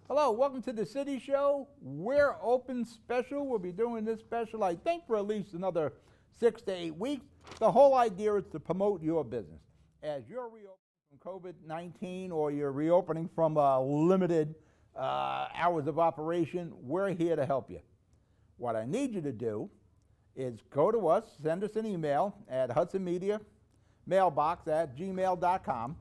Hello, welcome to the City Show. We're open special. We'll be doing this special, I think, for at least another 6 to 8 weeks. The whole idea is to promote your business. As you're reopening from COVID-19 or you're reopening from limited hours of operation, we're here to help you. What I need you to do is go to us, send us an email at Hudson Media mailbox at gmail.com.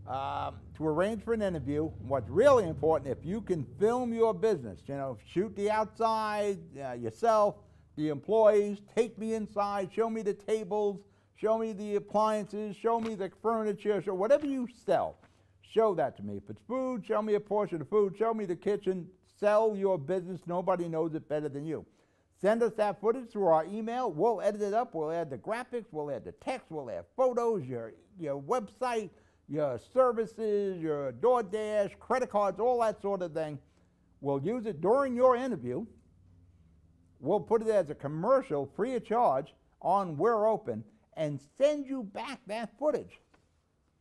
To arrange for an interview. What's really important, if you can film your business, shoot the outside, yourself, the employees, take me inside, show me the tables, show me the appliances, show me the furniture, show whatever you sell, show that to me. If it's food, show me a portion of food, show me the kitchen, sell your business. Nobody knows it better than you. Send us that footage through our email. We'll edit it up. We'll add the graphics. We'll add the text. We'll add photos, your website, your services, your DoorDash, credit cards, all that sort of thing. We'll use it during your interview. We'll put it as a commercial free of charge on We're Open and send you back that footage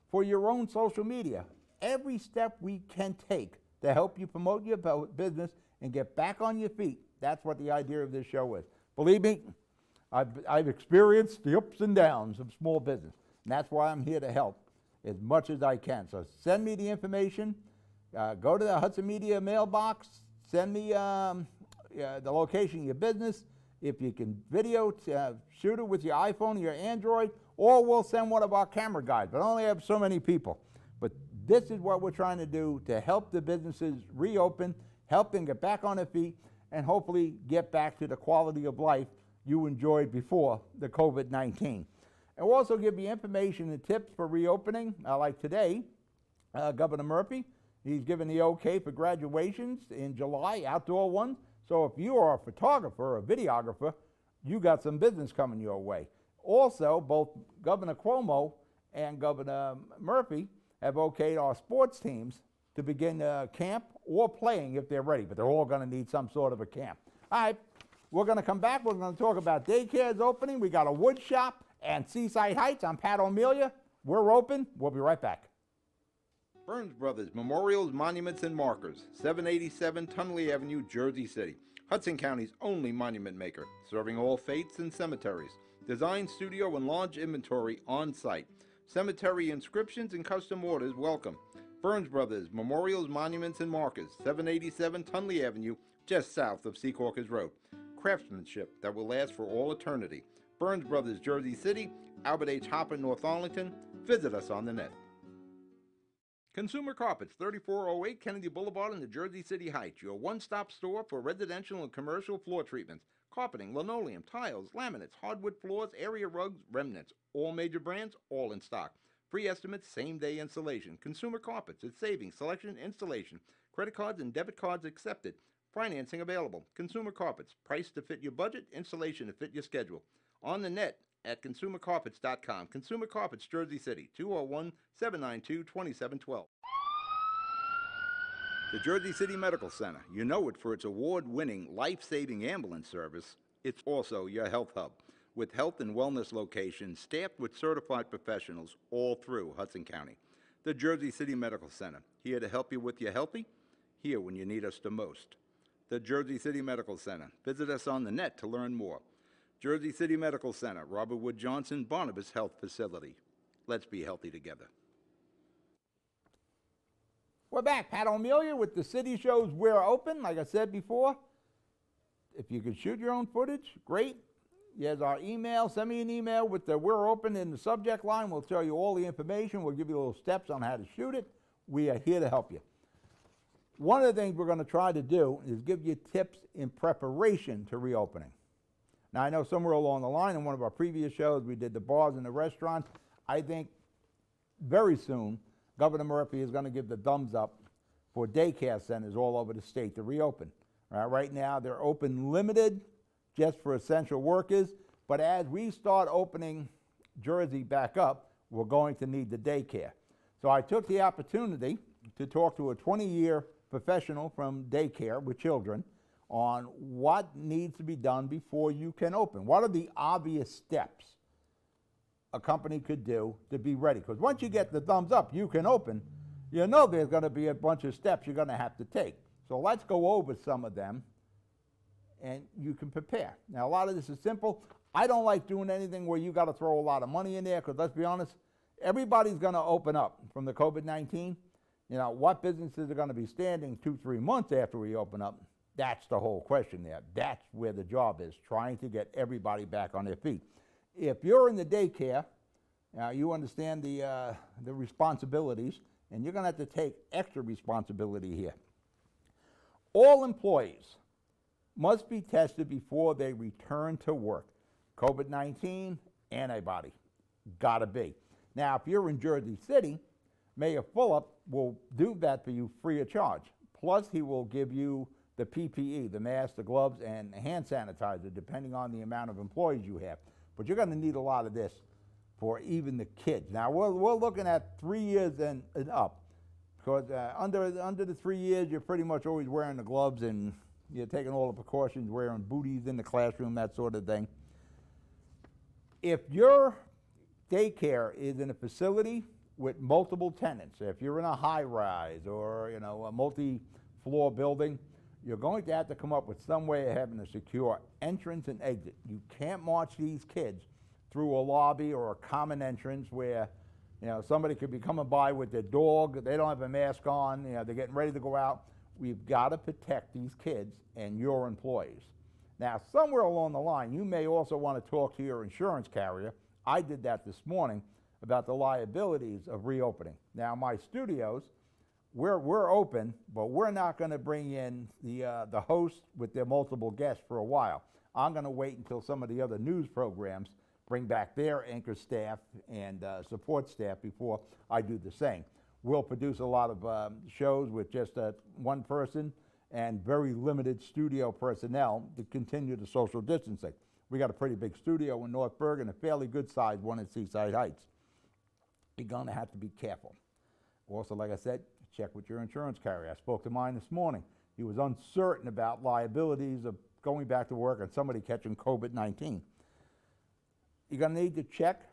for your own social media. Every step we can take to help you promote your business and get back on your feet. That's what the idea of this show is. Believe me, I've experienced the ups and downs of small business, and that's why I'm here to help as much as I can. So send me the information. Go to the Hudson Media mailbox. Send me the location of your business. If you can video, shoot it with your iPhone or your Android, or we'll send one of our camera guys. But I only have so many people. But this is what we're trying to do to help the businesses reopen, help them get back on their feet, and hopefully get back to the quality of life you enjoyed before the COVID-19. And we'll also give you information and tips for reopening. Like today, Governor Murphy, he's given the okay for graduations in July, outdoor ones. So if you are a photographer or a videographer, you got some business coming your way. Also, both Governor Cuomo and Governor Murphy have okayed our sports teams to begin camp or playing if they're ready, but they're all going to need some sort of a camp. All right, we're going to come back. We're going to talk about daycares opening. We got a wood shop and Seaside Heights. I'm Pat O'Melia. We're open. We'll be right back. Burns Brothers Memorials, Monuments, and Markers, 787 Tunley Avenue, Jersey City. Hudson County's only monument maker, serving all faiths and cemeteries. Design, studio, and large inventory on site. Cemetery inscriptions and custom orders welcome. Burns Brothers Memorials, Monuments, and Markers, 787 Tunley Avenue, just south of Secaucus Road. Craftsmanship that will last for all eternity. Burns Brothers, Jersey City, Albert H. Hopper, North Arlington. Visit us on the net. Consumer Carpets, 3408 Kennedy Boulevard in the Jersey City Heights. Your one-stop store for residential and commercial floor treatments. Carpeting, linoleum, tiles, laminates, hardwood floors, area rugs, remnants. All major brands, all in stock. Free estimates, same-day installation. Consumer Carpets, it's savings, selection, installation. Credit cards and debit cards accepted. Financing available. Consumer Carpets, price to fit your budget, installation to fit your schedule. On the net at consumercarpets.com. Consumer Carpets, Jersey City, 201-792-2712. The Jersey City Medical Center. You know it for its award-winning, life-saving ambulance service. It's also your health hub, with health and wellness locations staffed with certified professionals all through Hudson County. The Jersey City Medical Center, here to help you with your healthy, here when you need us the most. The Jersey City Medical Center. Visit us on the net to learn more. Jersey City Medical Center, Robert Wood Johnson, Barnabas Health Facility. Let's be healthy together. We're back. Pat O'Melia with the City Shows We're Open. Like I said before, if you can shoot your own footage, great. Here's our email. Send me an email with the We're Open in the subject line. We'll tell you all the information. We'll give you little steps on how to shoot it. We are here to help you. One of the things we're going to try to do is give you tips in preparation to reopening. Now, I know somewhere along the line in one of our previous shows, we did the bars and the restaurants. I think very soon, Governor Murphy is going to give the thumbs up for daycare centers all over the state to reopen. Right now, they're open limited just for essential workers. But as we start opening Jersey back up, we're going to need the daycare. So I took the opportunity to talk to a 20-year professional from daycare with children on what needs to be done before you can open. What are the obvious steps a company could do to be ready? Because once you get the thumbs up, you can open, you know there's going to be a bunch of steps you're going to have to take. So let's go over some of them, and you can prepare. Now, a lot of this is simple. I don't like doing anything where you got to throw a lot of money in there, because let's be honest, everybody's going to open up from the COVID-19. You know, what businesses are going to be standing 2-3 months after we open up? That's the whole question there. That's where the job is, trying to get everybody back on their feet. If you're in the daycare, you understand the responsibilities, and you're going to have to take extra responsibility here. All employees must be tested before they return to work. COVID-19, antibody, gotta be. Now, if you're in Jersey City, Mayor Fulop will do that for you free of charge. Plus, he will give you the PPE, the mask, the gloves, and hand sanitizer, depending on the amount of employees you have. But you're going to need a lot of this for even the kids. Now, we're looking at 3 years and up, because under the 3 years, you're pretty much always wearing the gloves, and you're taking all the precautions, wearing booties in the classroom, that sort of thing. If your daycare is in a facility with multiple tenants, if you're in a high-rise or a multi-floor building, you're going to have to come up with some way of having a secure entrance and exit. You can't march these kids through a lobby or a common entrance where somebody could be coming by with their dog, they don't have a mask on, they're getting ready to go out. We've got to protect these kids and your employees. Now, somewhere along the line, you may also want to talk to your insurance carrier. I did that this morning about the liabilities of reopening. Now, my studios, we're open, but we're not going to bring in the host with their multiple guests for a while. I'm going to wait until some of the other news programs bring back their anchor staff and support staff before I do the same. We'll produce a lot of shows with just one person and very limited studio personnel to continue the social distancing. We got a pretty big studio in North Bergen, a fairly good sized one in Seaside Heights. You're going to have to be careful. Also, like I said, check with your insurance carrier. I spoke to mine this morning. He was uncertain about liabilities of going back to work and somebody catching COVID-19. You're going to need to check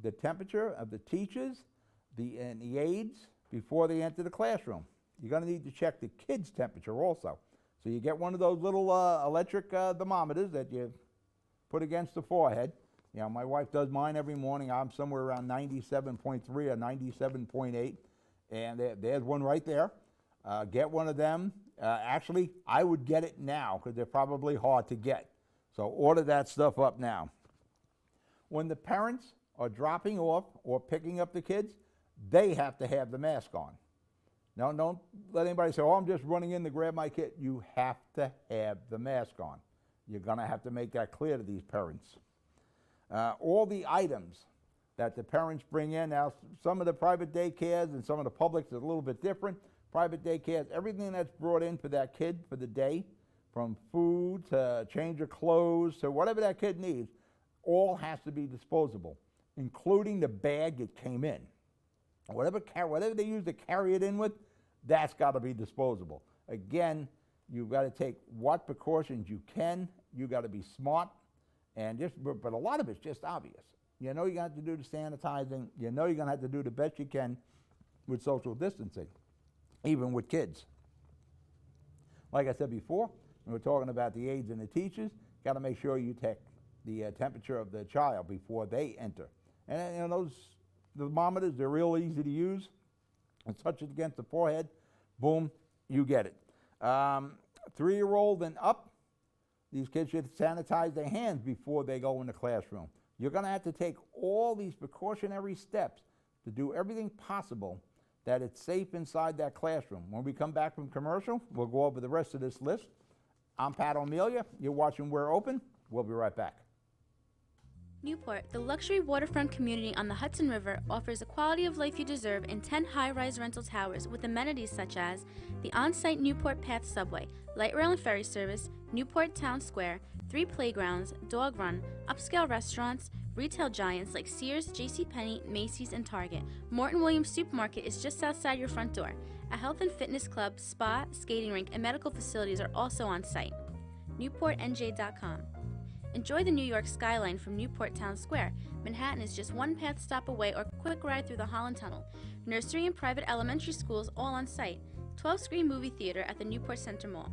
the temperature of the teachers and the aides before they enter the classroom. You're going to need to check the kids' temperature also. So you get one of those little electric thermometers that you put against the forehead. My wife does mine every morning. I'm somewhere around 97.3 or 97.8, and there's one right there. Get one of them. Actually, I would get it now because they're probably hard to get. So order that stuff up now. When the parents are dropping off or picking up the kids, they have to have the mask on. Now, don't let anybody say, I'm just running in to grab my kid. You have to have the mask on. You're going to have to make that clear to these parents. All the items that the parents bring in. Now, some of the private daycares and some of the publics is a little bit different. Private daycares, everything that's brought in for that kid for the day, from food to change of clothes to whatever that kid needs, all has to be disposable, including the bag it came in. Whatever they use to carry it in with, that's got to be disposable. Again, you've got to take what precautions you can. You've got to be smart, but a lot of it's just obvious. You're going to have to do the sanitizing. You're going to have to do the best you can with social distancing, even with kids. Like I said before, when we're talking about the aides and the teachers, got to make sure you check the temperature of the child before they enter. And those thermometers, they're real easy to use. And touch it against the forehead, boom, you get it. 3-year-old and up, these kids should sanitize their hands before they go in the classroom. You're going to have to take all these precautionary steps to do everything possible that it's safe inside that classroom. When we come back from commercial, we'll go over the rest of this list. I'm Pat O'Melia. You're watching We're Open. We'll be right back. Newport, the luxury waterfront community on the Hudson River, offers the quality of life you deserve in 10 high-rise rental towers with amenities such as the on-site Newport Path subway, light rail and ferry service, Newport Town Square, 3 playgrounds, dog run, upscale restaurants, retail giants like Sears, JCPenney, Macy's, and Target. Morton Williams Supermarket is just outside your front door. A health and fitness club, spa, skating rink, and medical facilities are also on site. NewportNJ.com. Enjoy the New York skyline from Newport Town Square. Manhattan is just one path stop away or quick ride through the Holland Tunnel. Nursery and private elementary schools all on site. 12-screen movie theater at the Newport Center Mall.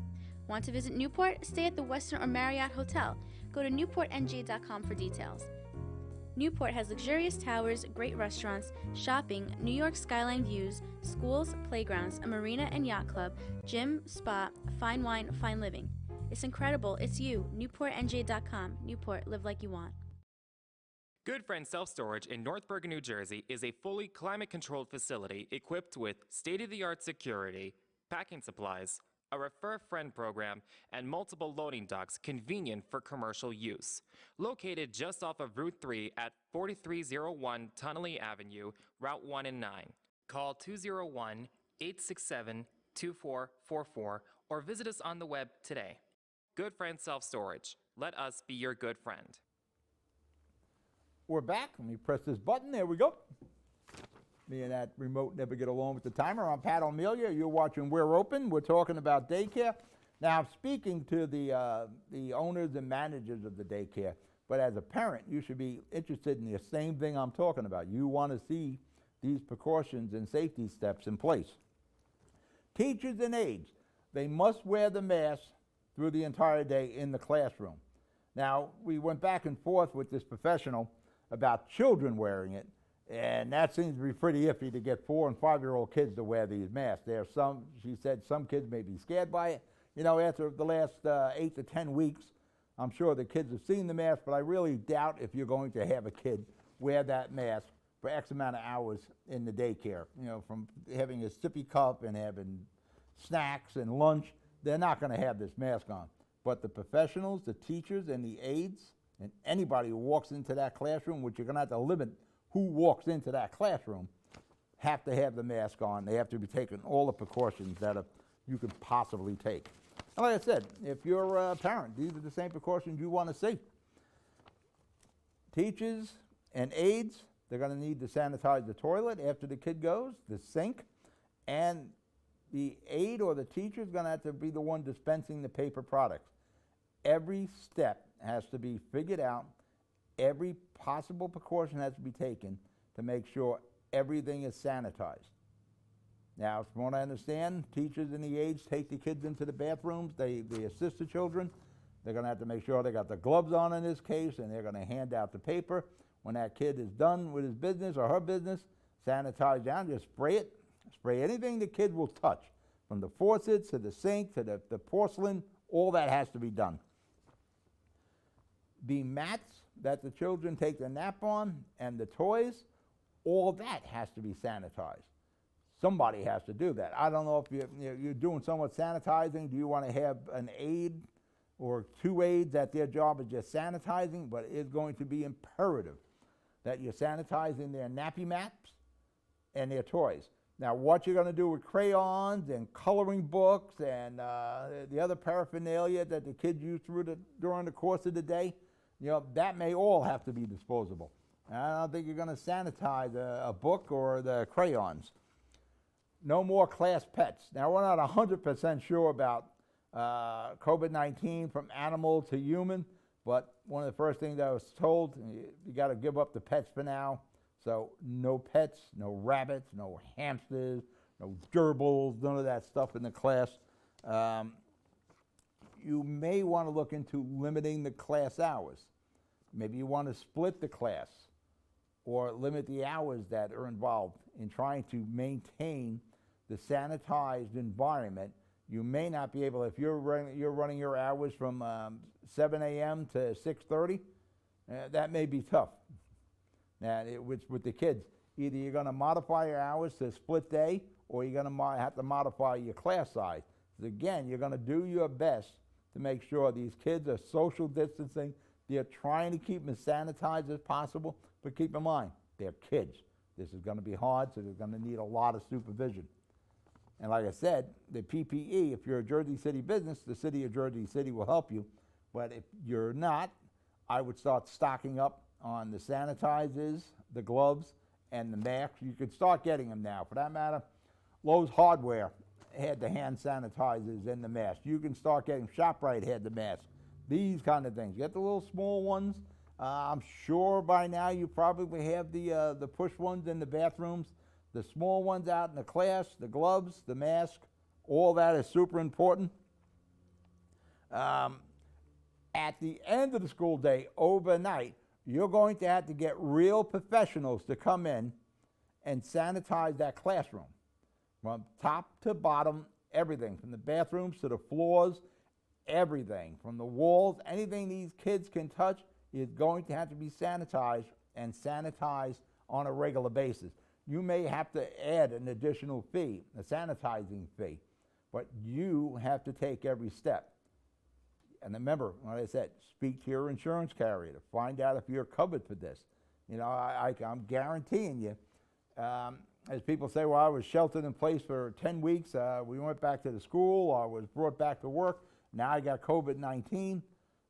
Want to visit Newport? Stay at the Westin or Marriott Hotel. Go to NewportNJ.com for details. Newport has luxurious towers, great restaurants, shopping, New York skyline views, schools, playgrounds, a marina and yacht club, gym, spa, fine wine, fine living. It's incredible. It's you. NewportNJ.com. Newport, live like you want. Good Friend Self-Storage in North Bergen, New Jersey is a fully climate-controlled facility equipped with state-of-the-art security, packing supplies, a Refer Friend program, and multiple loading docks convenient for commercial use. Located just off of Route 3 at 4301 Tunnelly Avenue, Route 1 and 9. Call 201-867-2444 or visit us on the web today. Good Friend Self-Storage. Let us be your good friend. We're back. Let me press this button. There we go. Me and that remote never get along with the timer. I'm Pat O'Melia. You're watching We're Open. We're talking about daycare. Now, I'm speaking to the owners and managers of the daycare, but as a parent, you should be interested in the same thing I'm talking about. You want to see these precautions and safety steps in place. Teachers and aides, they must wear the mask through the entire day in the classroom. Now, we went back and forth with this professional about children wearing it, and that seems to be pretty iffy to get 4- and 5-year-old kids to wear these masks. There are some, she said, some kids may be scared by it. You know, after the last 8 to 10 weeks, I'm sure the kids have seen the mask, but I really doubt if you're going to have a kid wear that mask for X amount of hours in the daycare. You know, from having a sippy cup and having snacks and lunch, they're not going to have this mask on. But the professionals, the teachers, and the aides, and anybody who walks into that classroom, which you're going to have to limit who walks into that classroom, have to have the mask on. They have to be taking all the precautions that you could possibly take. And like I said, if you're a parent, these are the same precautions you want to see. Teachers and aides, they're going to need to sanitize the toilet after the kid goes, the sink, and the aide or the teacher is going to have to be the one dispensing the paper products. Every step has to be figured out. Every possible precaution has to be taken to make sure everything is sanitized. Now, from what I understand, teachers and the aides take the kids into the bathrooms. They assist the children. They're going to have to make sure they got the gloves on in this case, and they're going to hand out the paper. When that kid is done with his business or her business, sanitize down, just spray it. Spray anything the kid will touch, from the faucets to the sink to the porcelain, all that has to be done. The mats that the children take their nap on and the toys, all that has to be sanitized. Somebody has to do that. I don't know if you're doing so much sanitizing. Do you want to have an aide or 2 aides that their job is just sanitizing? But it's going to be imperative that you're sanitizing their nappy mats and their toys. Now, what you're going to do with crayons and coloring books and the other paraphernalia that the kids use during the course of the day, you know, that may all have to be disposable. And I don't think you're going to sanitize a book or the crayons. No more class pets. Now, we're not 100% sure about COVID-19 from animal to human, but one of the first things I was told, you got to give up the pets for now. So no pets, no rabbits, no hamsters, no gerbils, none of that stuff in the class. You may want to look into limiting the class hours. Maybe you want to split the class or limit the hours that are involved in trying to maintain the sanitized environment. You may not be able, if you're running your hours from 7 a.m. to 6:30, that may be tough. Now, with the kids, either you're going to modify your hours to split day, or you're going to have to modify your class size. So again, you're going to do your best to make sure these kids are social distancing They're trying to keep them as sanitized as possible, but keep in mind, they're kids. This is going to be hard, so they're going to need a lot of supervision. And like I said, the PPE, if you're a Jersey City business, the city of Jersey City will help you. But if you're not, I would start stocking up on the sanitizers, the gloves, and the masks. You could start getting them now. For that matter, Lowe's Hardware had the hand sanitizers and the masks. You can start getting, ShopRite had the masks. These kind of things. Get the little small ones. I'm sure by now you probably have the push ones in the bathrooms. The small ones out in the class, the gloves, the mask, all that is super important. At the end of the school day, overnight, you're going to have to get real professionals to come in and sanitize that classroom. From top to bottom, everything, from the bathrooms to the floors, everything, from the walls, anything these kids can touch is going to have to be sanitized and sanitized on a regular basis. You may have to add an additional fee, a sanitizing fee, but you have to take every step. And remember, what I said, speak to your insurance carrier to find out if you're covered for this. You know, I'm guaranteeing you, as people say, well, I was sheltered in place for 10 weeks, we went back to the school, I was brought back to work, now I got COVID-19,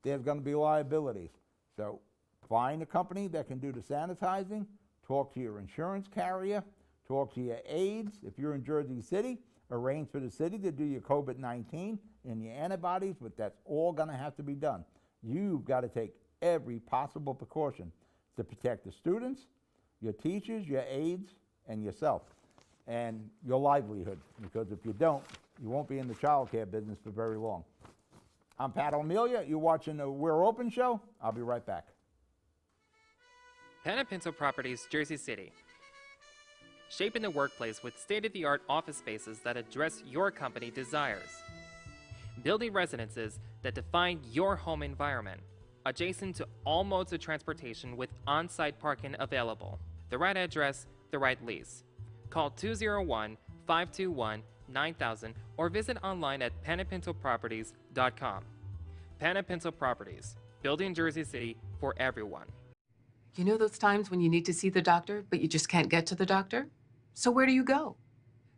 there's going to be liabilities. So find a company that can do the sanitizing, talk to your insurance carrier, talk to your aides. If you're in Jersey City, arrange for the city to do your COVID-19 and your antibodies, but that's all going to have to be done. You've got to take every possible precaution to protect the students, your teachers, your aides, and yourself, and your livelihood, because if you don't, you won't be in the child care business for very long. I'm Pat O'Melia. You're watching the We're Open show. I'll be right back. Pan & Pinto Properties, Jersey City. Shaping the workplace with state-of-the-art office spaces that address your company desires. Building residences that define your home environment. Adjacent to all modes of transportation with on-site parking available. The right address, the right lease. Call 201-521-9000 or visit online at panandpintoproperties.com. Pan & Pinto Properties, building Jersey City for everyone. You know those times when you need to see the doctor, but you just can't get to the doctor? So where do you go?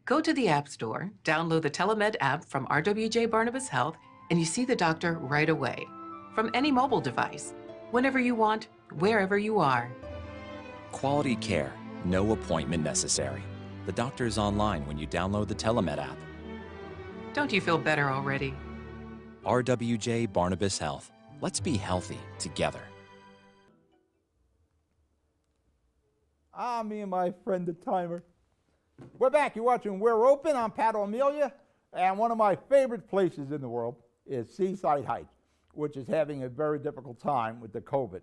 Go to the App Store, download the Telemed app from RWJ Barnabas Health, and you see the doctor right away. From any mobile device, whenever you want, wherever you are. Quality care, no appointment necessary. The doctor is online when you download the Telemed app. Don't you feel better already? RWJ Barnabas Health. Let's be healthy together. Me and my friend the timer. We're back. You're watching We're Open. I'm Pat O'Melia, and one of my favorite places in the world is Seaside Heights, which is having a very difficult time with the COVID.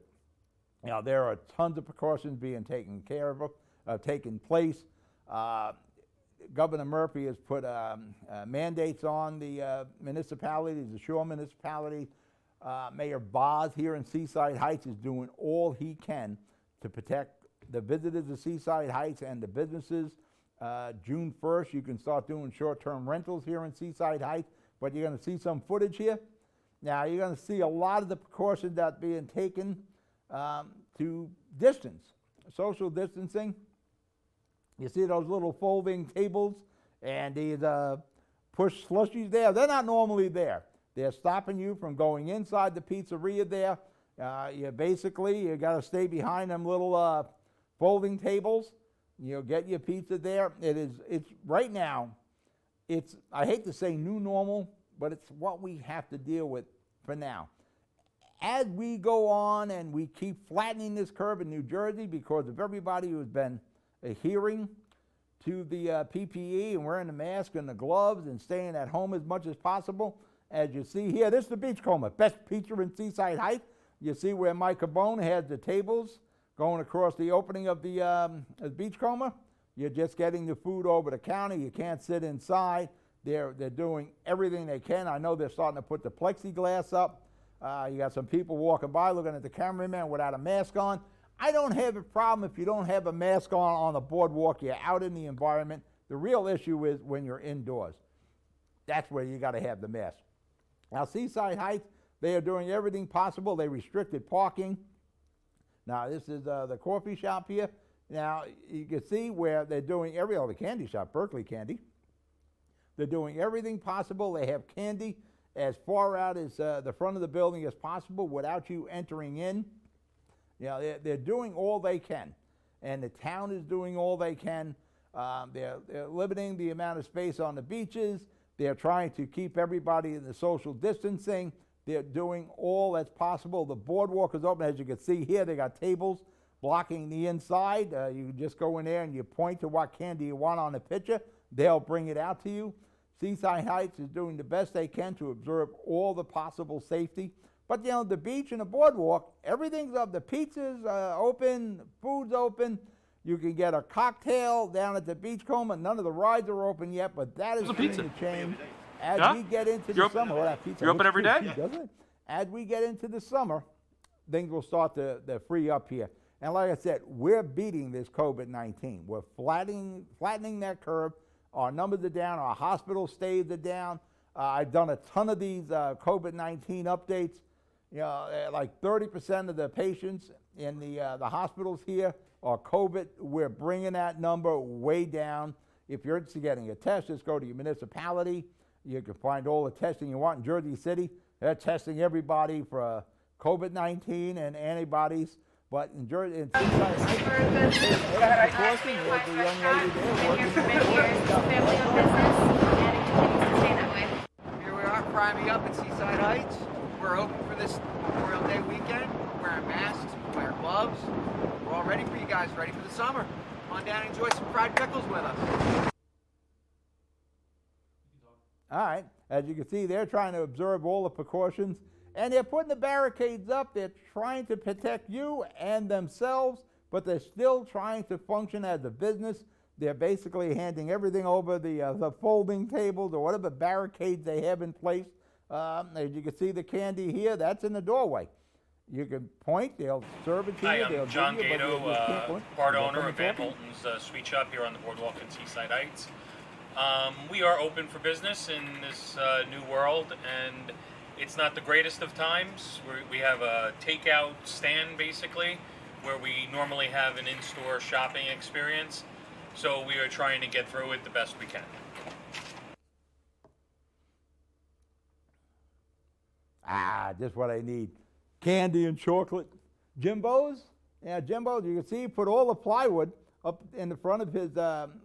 Now, there are tons of precautions being taken care of, taking place. Governor Murphy has put mandates on the municipalities, the shore municipalities. Mayor Boz here in Seaside Heights is doing all he can to protect the visitors of Seaside Heights and the businesses. June 1st, you can start doing short-term rentals here in Seaside Heights, but you're going to see some footage here. Now, you're going to see a lot of the precautions that are being taken to distance, social distancing. You see those little folding tables and these push slushies there? They're not normally there. They're stopping you from going inside the pizzeria there. You got to stay behind them little folding tables. You'll get your pizza there. It's right now, I hate to say new normal, but it's what we have to deal with for now. As we go on and we keep flattening this curve in New Jersey because of everybody who's been adhering to the PPE and wearing the mask and the gloves and staying at home as much as possible. As you see here, this is the Beachcomber, best pizza in Seaside Heights. You see where Mike Cabone has the tables going across the opening of the Beachcomber. You're just getting the food over the counter. You can't sit inside. They're doing everything they can. I know they're starting to put the plexiglass up. You got some people walking by looking at the cameraman without a mask on. I don't have a problem if you don't have a mask on the boardwalk. You're out in the environment. The real issue is when you're indoors. That's where you got to have the mask. Now, Seaside Heights, They are doing everything possible. They restricted parking. Now, this is the coffee shop here. Now, you can see where they're doing the candy shop, Berkeley Candy. They're doing everything possible. They have candy as far out as the front of the building as possible without you entering in. You know, they're doing all they can, and the town is doing all they can. They're limiting the amount of space on the beaches. They're trying to keep everybody in the social distancing. They're doing all that's possible. The boardwalk is open. As you can see here, they got tables blocking the inside. You can just go in there and you point to what candy you want on the picture. They'll bring it out to you. Seaside Heights is doing the best they can to observe all the possible safety. But, you know, the beach and the boardwalk, everything's up. The pizza's open, food's open. You can get a cocktail down at the Beachcomber. None of the rides are open yet, but that is going to change as we get into the summer. Well, that pizza You're open every day? Doesn't it? As we get into the summer, things will start to free up here. And like I said, we're beating this COVID-19. We're flattening that curve. Our numbers are down. Our hospital stays are down. I've done a ton of these COVID-19 updates. You know, like 30% of the patients in the hospitals here are COVID. We're bringing that number way down. If you're interested in getting a test, just go to your municipality. You can find all the testing you want in Jersey City. They're testing everybody for COVID-19 and antibodies. But in Jersey, in Seaside Heights, there's the young lady there working. Family-owned business, and it continues to stay that way. Here we are, priming up at Seaside Heights. We're open for this Memorial Day weekend. We're wearing masks, wear gloves. We're all ready for you guys, ready for the summer. Come on down and enjoy some fried pickles with us. All right, as you can see, they're trying to observe all the precautions, and they're putting the barricades up. They're trying to protect you and themselves, but they're still trying to function as a business. They're basically handing everything over the folding tables or whatever barricades they have in place. As you can see the candy here, that's in the doorway. You can point, they'll serve it to you. Hi, I'm John Gato, part owner of Van Holten's Sweet Shop here on the boardwalk in Seaside Heights. We are open for business in this new world, and it's not the greatest of times. We have a takeout stand, basically, where we normally have an in-store shopping experience. So we are trying to get through it the best we can. Just what I need. Candy and chocolate. Jimbo's? Yeah, Jimbo's, you can see he put all the plywood up in the front of his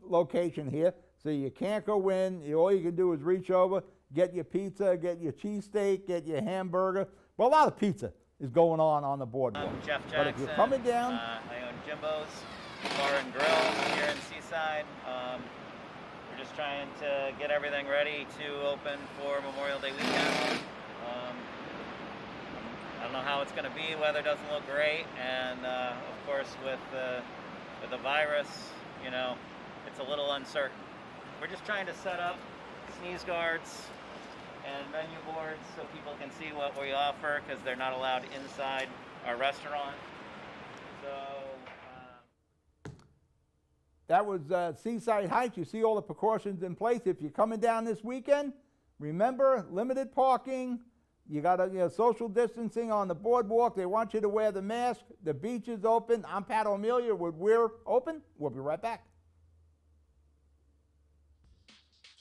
location here, so you can't go in. All you can do is reach over, get your pizza, get your cheesesteak, get your hamburger. Well, a lot of pizza is going on the boardwalk. I'm Jeff Jackson. But if you're coming down... I own Jimbo's Bar and Grill here in Seaside. We're just trying to get everything ready to open for Memorial Day weekend. I don't know how it's going to be. Weather doesn't look great, and of course with the virus, you know, it's a little uncertain. We're just trying to set up sneeze guards and menu boards so people can see what we offer, because they're not allowed inside our restaurant. So that was Seaside Heights. You see all the precautions in place. If you're coming down this weekend, remember, limited parking. You got social distancing on the boardwalk. They want you to wear the mask. The beach is open. I'm Pat O'Melia with We're Open. We'll be right back.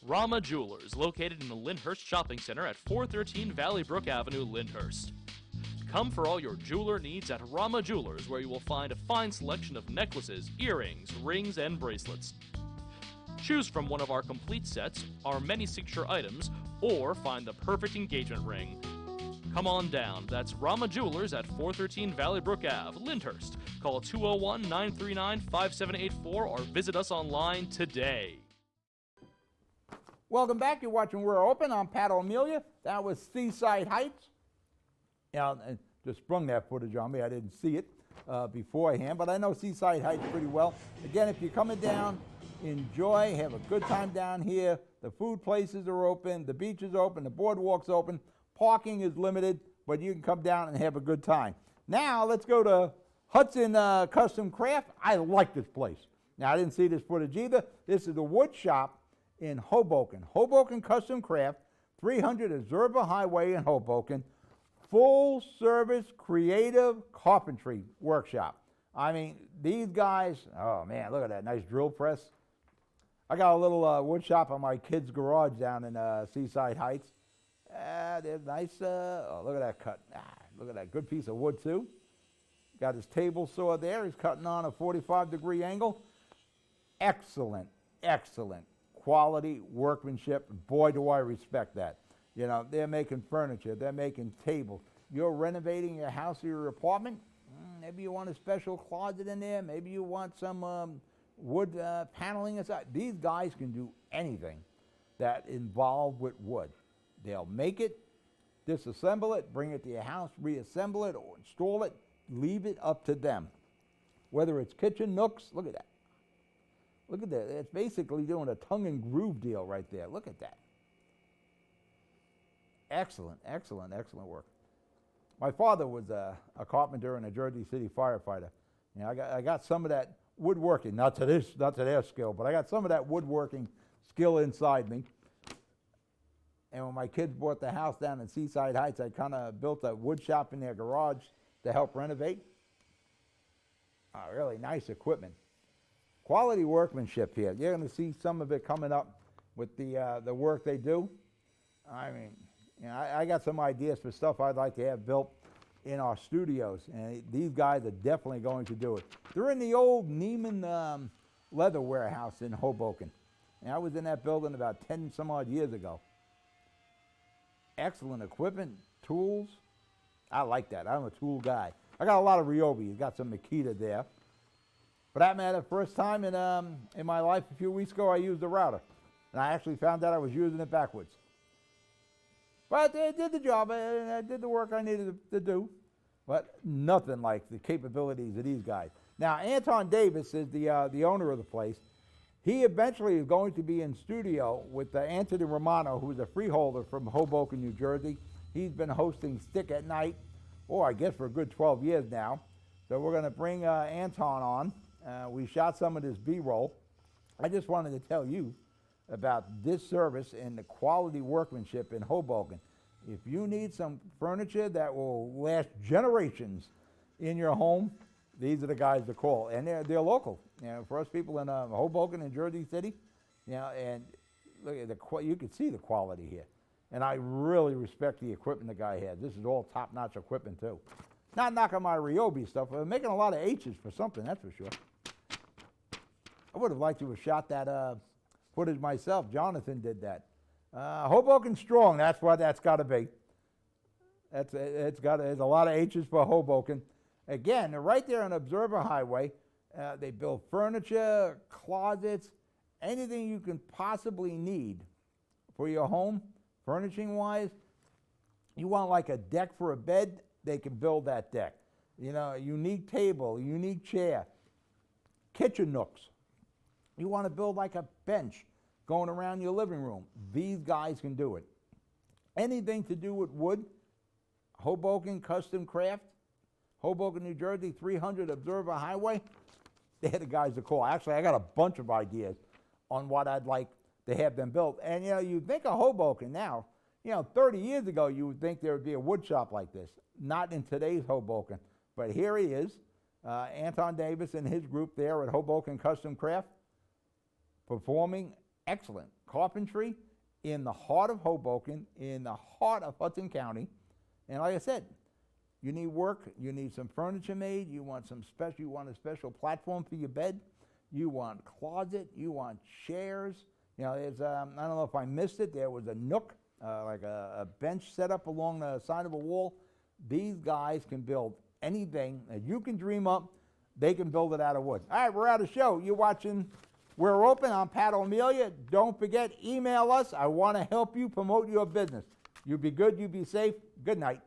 Rama Jewelers, located in the Lyndhurst Shopping Center at 413 Valley Brook Avenue, Lyndhurst. Come for all your jeweler needs at Rama Jewelers, where you will find a fine selection of necklaces, earrings, rings, and bracelets. Choose from one of our complete sets, our many signature items, or find the perfect engagement ring. Come on down. That's Rama Jewelers at 413 Valley Brook Ave, Lyndhurst. Call 201-939-5784 or visit us online today. Welcome back. You're watching We're Open. I'm Pat O'Melia. That was Seaside Heights. Now, just sprung that footage on me. I didn't see it beforehand, but I know Seaside Heights pretty well. Again, if you're coming down, enjoy, have a good time down here. The food places are open, the beach is open, the boardwalk's open. Parking is limited, but you can come down and have a good time. Now, let's go to Hudson Custom Craft. I like this place. Now, I didn't see this footage either. This is the wood shop in Hoboken. Hoboken Custom Craft, 300 Azurba Highway in Hoboken. full service creative carpentry workshop. I mean, these guys, oh man, look at that nice drill press. I got a little wood shop on my kid's garage down in Seaside Heights. There's nice, oh, look at that cut. Look at that, good piece of wood too. Got his table saw there. He's cutting on a 45-degree angle. Excellent, excellent quality workmanship. Boy, do I respect that. You know, they're making furniture. They're making tables. You're renovating your house or your apartment. Maybe you want a special closet in there. Maybe you want some wood paneling inside. These guys can do anything that involved with wood. They'll make it, disassemble it, bring it to your house, reassemble it, or install it. Leave it up to them. Whether it's kitchen nooks, look at that. Look at that. It's basically doing a tongue and groove deal right there. Look at that. Excellent, excellent, excellent work. My father was a carpenter and a Jersey City firefighter. You know, I got some of that woodworking, not to their skill, but I got some of that woodworking skill inside me. And when my kids bought the house down in Seaside Heights, I kind of built a wood shop in their garage to help renovate. Really nice equipment. Quality workmanship here. You're going to see some of it coming up with the work they do. I mean, you know, I got some ideas for stuff I'd like to have built in our studios, and these guys are definitely going to do it. They're in the old Neiman leather warehouse in Hoboken. And I was in that building about 10 some odd years ago. Excellent equipment, tools. I like that. I'm a tool guy. I got a lot of Ryobi. Got some Makita there. For that matter, first time in my life a few weeks ago, I used a router. And I actually found out I was using it backwards. But it did the job. I did the work I needed to do. But nothing like the capabilities of these guys. Now, Anton Davis is the owner of the place. He eventually is going to be in studio with Anthony Romano, who's a freeholder from Hoboken, New Jersey. He's been hosting Stick at Night, I guess for a good 12 years now. So we're going to bring Anton on. We shot some of this B-roll. I just wanted to tell you about this service and the quality workmanship in Hoboken. If you need some furniture that will last generations in your home, these are the guys to call. And they're local. You know, for us people in Hoboken and Jersey City, you know, and look at you can see the quality here. And I really respect the equipment the guy has. This is all top-notch equipment too. Not knocking my Ryobi stuff, but making a lot of H's for something, that's for sure. I would have liked to have shot that footage myself. Jonathan did that. Hoboken strong, that's what that's got to be. There's a lot of H's for Hoboken. Again, they're right there on Observer Highway. They build furniture, closets, anything you can possibly need for your home, furnishing-wise. You want like a deck for a bed, they can build that deck. You know, a unique table, a unique chair. Kitchen nooks. You want to build like a bench going around your living room. These guys can do it. Anything to do with wood, Hoboken Custom Craft, Hoboken, New Jersey, 300 Observer Highway. They're the guys to call. Actually, I got a bunch of ideas on what I'd like to have them built. And, you know, you think of Hoboken now, you know, 30 years ago, you would think there would be a wood shop like this. Not in today's Hoboken. But here he is, Anton Davis and his group there at Hoboken Custom Craft, performing excellent carpentry in the heart of Hoboken, in the heart of Hudson County. And like I said, you need work, you need some furniture made, you want a special platform for your bed, you want closet, you want chairs. You know, there's, I don't know if I missed it, there was a nook, like a bench set up along the side of a wall. These guys can build anything that you can dream up, they can build it out of wood. All right, we're out of show. You're watching We're Open. I'm Pat O'Melia. Don't forget, email us. I want to help you promote your business. You be good, you be safe. Good night.